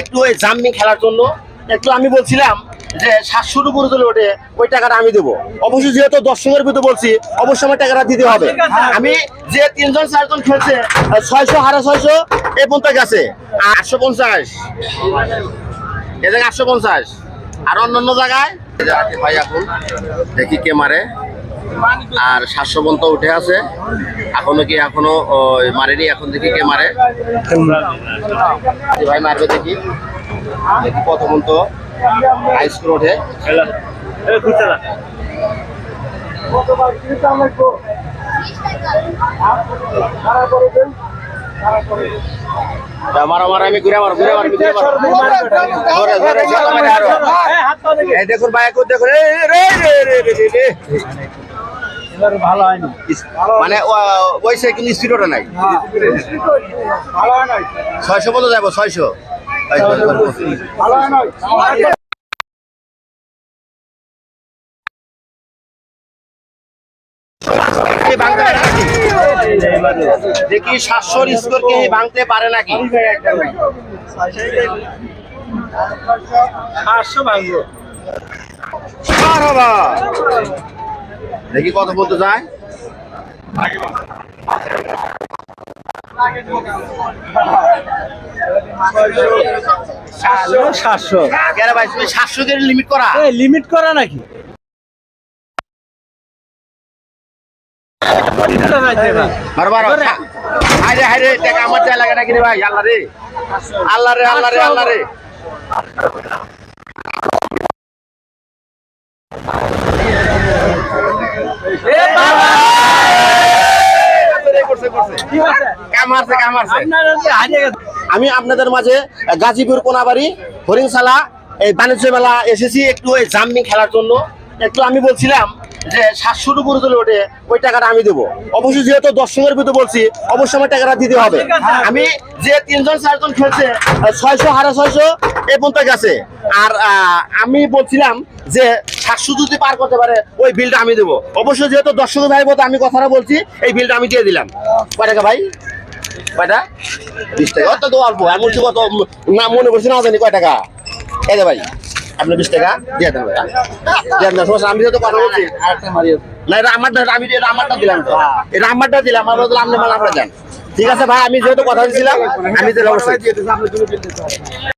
একটু ওই জাম্পিং খেলার জন্য একটু আমি বলছিলাম যে 700 উপরে তুলে ওঠে ওই টাকাটা আমি দেবো। অবশ্যই যেহেতু দর্শকের ভিতরে বলছি অবশ্যই আমার টাকাটা দিতে হবে। আমি যে 3জন 4জন খেলছে 600 650 এই পর্যন্ত গেছে 850 এ জায়গায় 850 আর অন্যান্য জায়গায় ভাই এখন দেখি কে মারে আর 700 পর্যন্ত উঠে আছে এখনো মারেনি। এখন দেখি কে মারে ভাই মারবে দেখি কত পর্যন্ত হাই স্কোর ওঠে। আমি ঘুরে মারো দেখুন ভাই দেখুন ভালো হয়নি মানে ওই সে কিন্তু স্পিড ওটা নাই 600 পর্যন্ত যাবো 600 দেখি 700 স্কোর কে ভাঙতে পারে নাকি 800 ভাঙবো দেখি কত বলতে যায় সাতশো কেন ভাই তুমি 700 কে লিমিট করা লিমিট করা নাকি হাইরে টাকা আমার যা লাগে নাকি রে ভাই আল্লাহ রে আমি আপনাদের মাঝে গাজীপুর কোনাবাড়ি হরিণশালা এই বাণিজ্য মেলা এসেছি একটু ওই জাম্পিং খেলার জন্য। একটু আমি বলছিলাম যে 700 উপরে তুলে ওঠে ওই টাকাটা আমি দেবো। অবশ্যই যেহেতু দর্শকের ভিতরে বলছি অবশ্যই আমার টাকাটা দিতে হবে। আমি যে 3জন 4জন খেলছে 600 650 এই পর্যন্ত গেছে আর আমি বলছিলাম যে 700 যদি পার করতে পারে ওই বিলটা আমি দেবো। অবশ্যই যেহেতু দর্শকের ভাই বলতে আমি কথাটা বলছি এই বিলটা আমি দিয়ে দিলাম। কয় টাকা ভাই কয়টা 20 টাকা অত তো অল্প আমি বলছি কত না মনে করছি না জানি কয় টাকা এই যে ভাই আপনি 20 টাকা দিয়ে দেন আমি যেহেতু কথা বলছি না এটা আমারটা দিলাম তো এটা আমারটা দিলাম আমার বললাম আপনি মাল আপনার যান ঠিক আছে ভাই আমি যেহেতু কথা বলছিলাম আমি দিলাম অবশ্যই